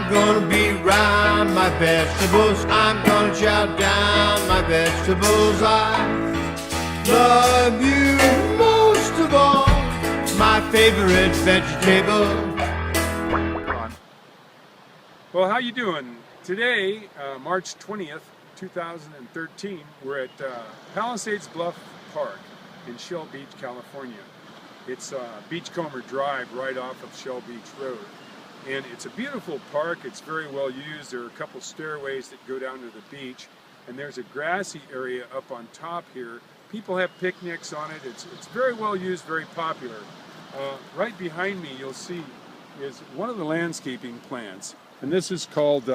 I'm gonna be round my vegetables. I'm gonna chow down my vegetables. I love you most of all, my favorite vegetable. Well, how you doing? Today, March 20th, 2013, we're at Palisades Bluff Park in Shell Beach, California. It's Beachcomber Drive right off of Shell Beach Road. And it's a beautiful park. It's very well used. There are a couple stairways that go down to the beach. And there's a grassy area up on top here. People have picnics on it. It's very well used, very popular. Right behind me, you'll see, is one of the landscaping plants. And this is called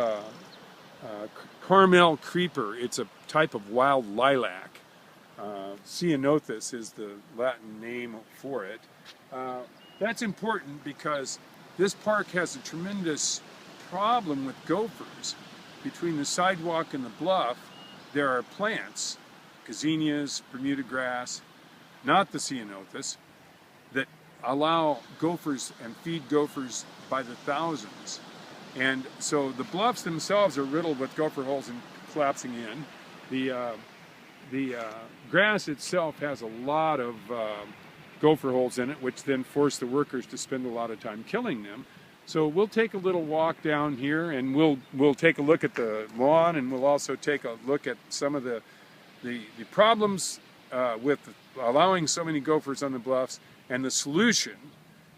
Carmel creeper. It's a type of wild lilac. Ceanothus is the Latin name for it. That's important because this park has a tremendous problem with gophers. Between the sidewalk and the bluff, there are plants, gazinias, Bermuda grass, not the ceanothus, that allow gophers and feed gophers by the thousands. And so the bluffs themselves are riddled with gopher holes and collapsing in. The grass itself has a lot of gopher holes in it, which then force the workers to spend a lot of time killing them. So we'll take a little walk down here, and we'll take a look at the lawn, and we'll also take a look at some of the problems with allowing so many gophers on the bluffs, and the solution,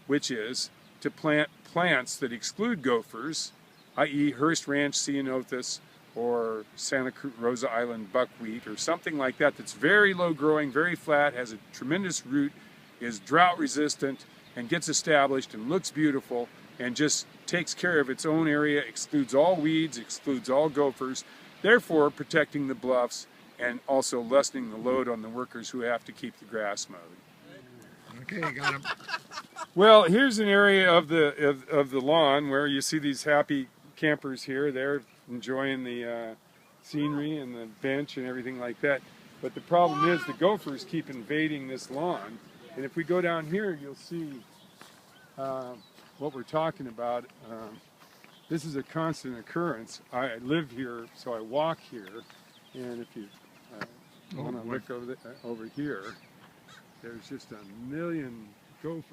which is to plant plants that exclude gophers, i.e. Hearst Ranch ceanothus or Santa Rosa Island buckwheat or something like that that's very low growing, very flat, has a tremendous root, is drought resistant, and gets established and looks beautiful and just takes care of its own area, excludes all weeds, excludes all gophers, therefore protecting the bluffs and also lessening the load on the workers who have to keep the grass mowed. Okay, got him. Well, here's an area of the lawn where you see these happy campers here. They're enjoying the scenery and the bench and everything like that. But the problem is the gophers keep invading this lawn. And if we go down here, you'll see what we're talking about. This is a constant occurrence. I live here, so I walk here. And if you want to look over here, there's just a million gophers.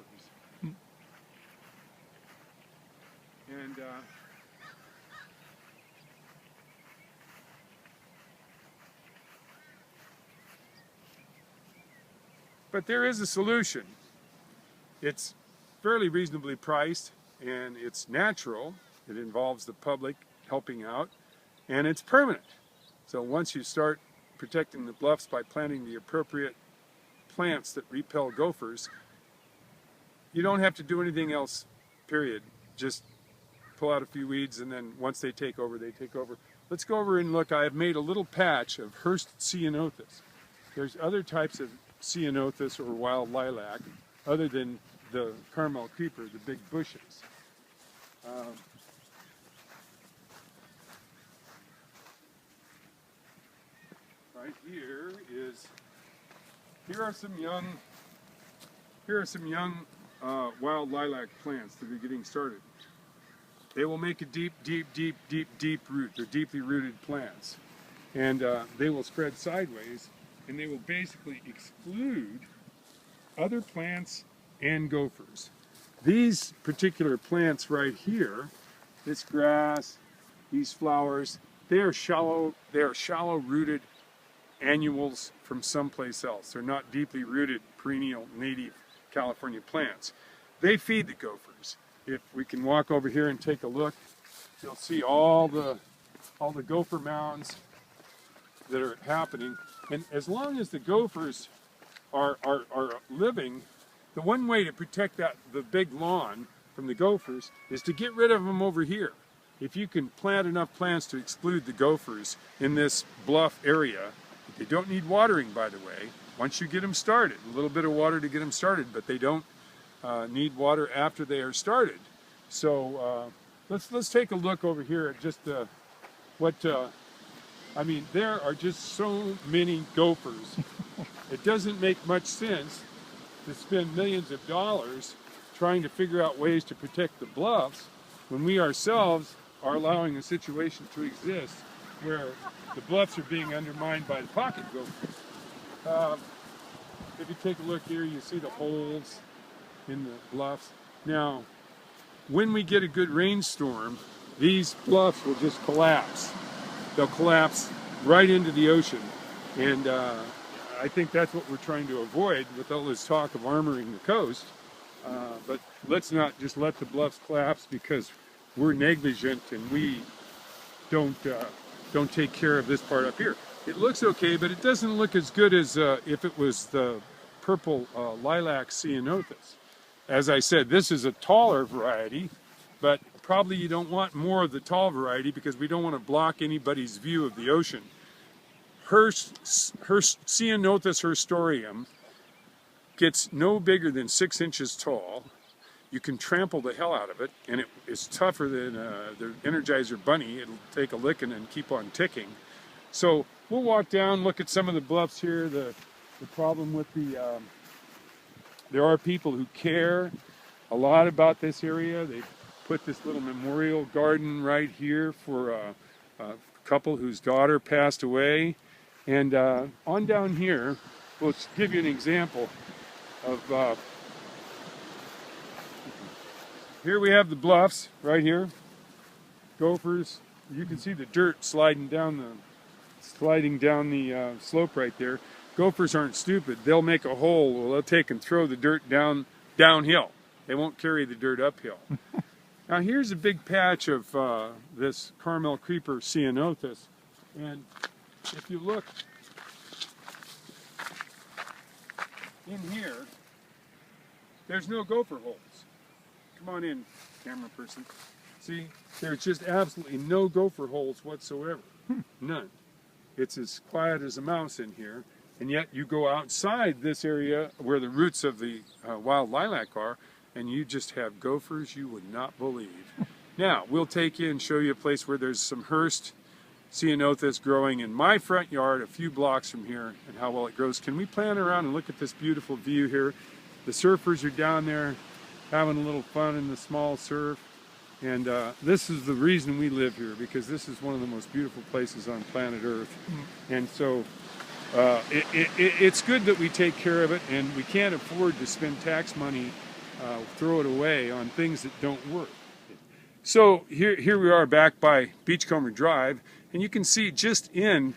And but there is a solution. It's fairly reasonably priced, and it's natural. It involves the public helping out, and it's permanent. So once you start protecting the bluffs by planting the appropriate plants that repel gophers, you don't have to do anything else, period. Just pull out a few weeds, and then once they take over, they take over. Let's go over and look. I have made a little patch of Hearst ceanothus. There's other types of ceanothus or wild lilac other than the Carmel creeper, the big bushes. Right here are some young wild lilac plants that are getting started. They will make a deep root. They're deeply rooted plants, and they will spread sideways, and they will basically exclude other plants and gophers. These particular plants right here, this grass, these flowers, they are shallow rooted annuals from someplace else. They're not deeply rooted perennial native California plants. They feed the gophers. If we can walk over here and take a look, you'll see all the gopher mounds that are happening. And as long as the gophers are living, the one way to protect the big lawn from the gophers is to get rid of them over here. If you can plant enough plants to exclude the gophers in this bluff area, they don't need watering, by the way, once you get them started. A little bit of water to get them started, but they don't need water after they are started. So let's take a look over here at just I mean, there are just so many gophers. It doesn't make much sense to spend millions of dollars trying to figure out ways to protect the bluffs when we ourselves are allowing a situation to exist where the bluffs are being undermined by the pocket gophers. If you take a look here, you see the holes in the bluffs. Now, when we get a good rainstorm, these bluffs will just collapse. They'll collapse right into the ocean. And I think that's what we're trying to avoid with all this talk of armoring the coast. But let's not just let the bluffs collapse because we're negligent and we don't take care of this part up here. It looks okay, but it doesn't look as good as if it was the purple lilac ceanothus. As I said, this is a taller variety, but probably you don't want more of the tall variety because we don't want to block anybody's view of the ocean. Her Ceanothus hirstorium gets no bigger than 6 inches tall. You can trample the hell out of it, and it is tougher than the Energizer Bunny. It'll take a licking and keep on ticking. So we'll walk down, look at some of the bluffs here. The problem with there are people who care a lot about this area. They put this little memorial garden right here for a couple whose daughter passed away. And on down here, we'll give you an example of, here we have the bluffs right here. Gophers, you can see the dirt sliding down the slope right there. Gophers aren't stupid. They'll make a hole. Well, they'll take and throw the dirt downhill. They won't carry the dirt uphill. Now here's a big patch of this Carmel creeper ceanothus, and if you look in here, there's no gopher holes. Come on in, camera person. See, there's just absolutely no gopher holes whatsoever. None. It's as quiet as a mouse in here, and yet you go outside this area where the roots of the wild lilac are, and you just have gophers you would not believe. Now, we'll take you and show you a place where there's some Hearst ceanothus growing in my front yard a few blocks from here, and how well it grows. Can we plan around and look at this beautiful view here? The surfers are down there having a little fun in the small surf, and this is the reason we live here, because this is one of the most beautiful places on planet Earth. And so it's good that we take care of it, and we can't afford to spend tax money, throw it away on things that don't work. So here we are back by Beachcomber Drive, and you can see just in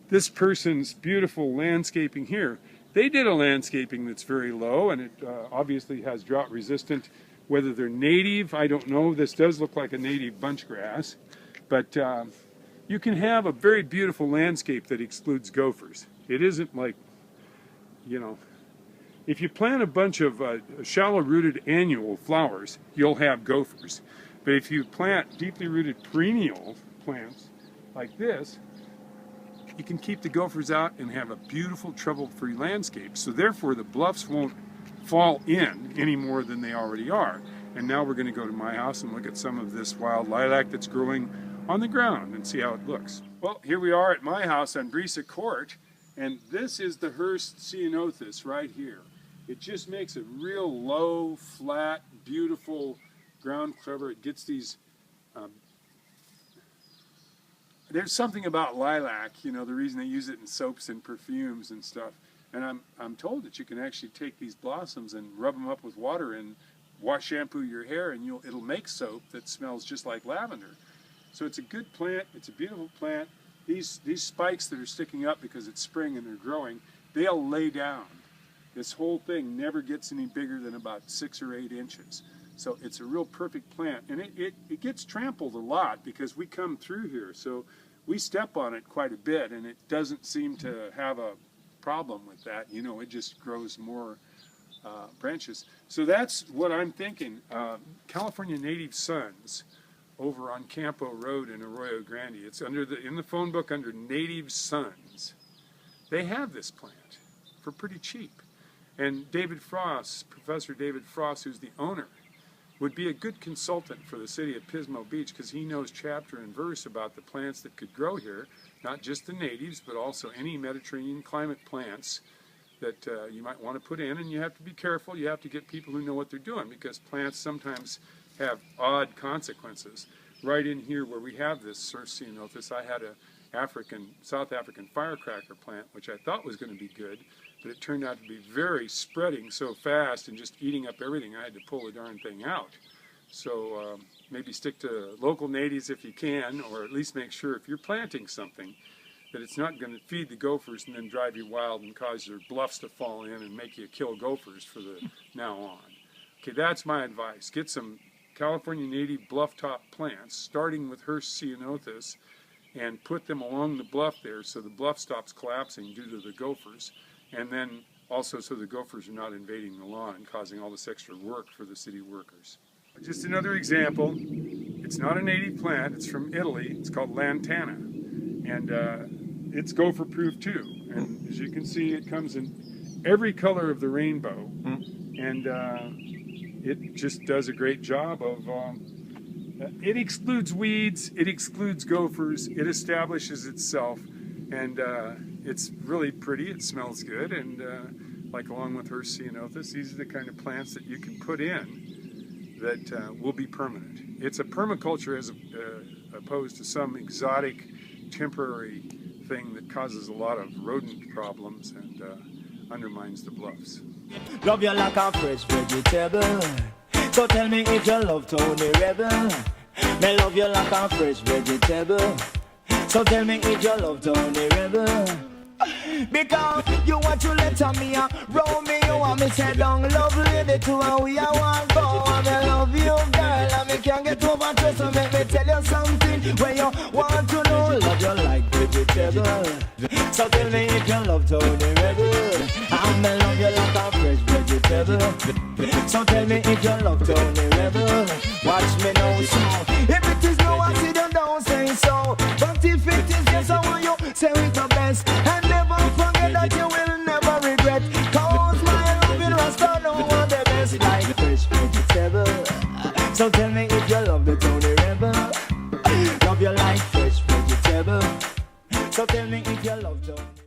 this person's beautiful landscaping here, they did a landscaping that's very low, and it obviously has drought resistant. Whether they're native, I don't know. This does look like a native bunch grass, but you can have a very beautiful landscape that excludes gophers. It isn't like, you know, if you plant a bunch of shallow-rooted annual flowers, you'll have gophers. But if you plant deeply rooted perennial plants like this, you can keep the gophers out and have a beautiful trouble-free landscape. So therefore the bluffs won't fall in any more than they already are. And now we're going to go to my house and look at some of this wild lilac that's growing on the ground and see how it looks. Well, here we are at my house on Brisa Court, and this is the Hearst ceanothus right here. It just makes a real low, flat, beautiful ground cover. It gets these there's something about lilac, you know, the reason they use it in soaps and perfumes and stuff. And I'm told that you can actually take these blossoms and rub them up with water and shampoo your hair, and it'll make soap that smells just like lavender. So it's a good plant. It's a beautiful plant. These spikes that are sticking up because it's spring and they're growing, they'll lay down. This whole thing never gets any bigger than about 6 or 8 inches. So it's a real perfect plant, and it gets trampled a lot because we come through here, so we step on it quite a bit, and it doesn't seem to have a problem with that. You know, it just grows more branches. So that's what I'm thinking. California Native Sons over on Campo Road in Arroyo Grande. It's in the phone book under Native Sons. They have this plant for pretty cheap. And David Frost, Professor David Frost, who's the owner, would be a good consultant for the city of Pismo Beach because he knows chapter and verse about the plants that could grow here, not just the natives, but also any Mediterranean climate plants that you might want to put in. And you have to be careful. You have to get people who know what they're doing because plants sometimes have odd consequences. right in here where we have this ceanothus, I had a South African firecracker plant, which I thought was going to be good, but it turned out to be very spreading so fast and just eating up everything, I had to pull the darn thing out. So maybe stick to local natives if you can, or at least make sure if you're planting something that it's not going to feed the gophers and then drive you wild and cause your bluffs to fall in and make you kill gophers for the now on. Okay, that's my advice. Get some California native bluff top plants, starting with Hirst ceanothus, and put them along the bluff there so the bluff stops collapsing due to the gophers, and then also so the gophers are not invading the lawn and causing all this extra work for the city workers. Just another example. It's not a native plant. It's from Italy. It's called lantana, and it's gopher-proof too. And as you can see, it comes in every color of the rainbow, and it just does a great job of. It excludes weeds. It excludes gophers. It establishes itself, and it's really pretty. It smells good, and like along with Hirst ceanothus, these are the kind of plants that you can put in that will be permanent. It's a permaculture as opposed to some exotic temporary thing that causes a lot of rodent problems and undermines the bluffs. Love you like a fresh vegetable. So tell me if you love Tony Rebel. Me love you like a fresh vegetable. So tell me if you love Tony Rebel. Because you want to let me roll me, you want me say down love lady too, and we are one go. And I love you girl, and me can't get over to, so make me tell you something when you want to know. Love you like vegetable. So tell me if you love Tony Rebel. And me love you like a fresh vegetable. So tell me if you love Tony Rebel. Watch me now, so if it is no acid, don't say so. But if it is yes, I want you say it the best. And never forget that you will never regret. Cause my loving Rasta know what the best like fresh vegetable. So tell me if you love the Tony Rebel. Love you like fresh vegetable. So tell me if you love Tony.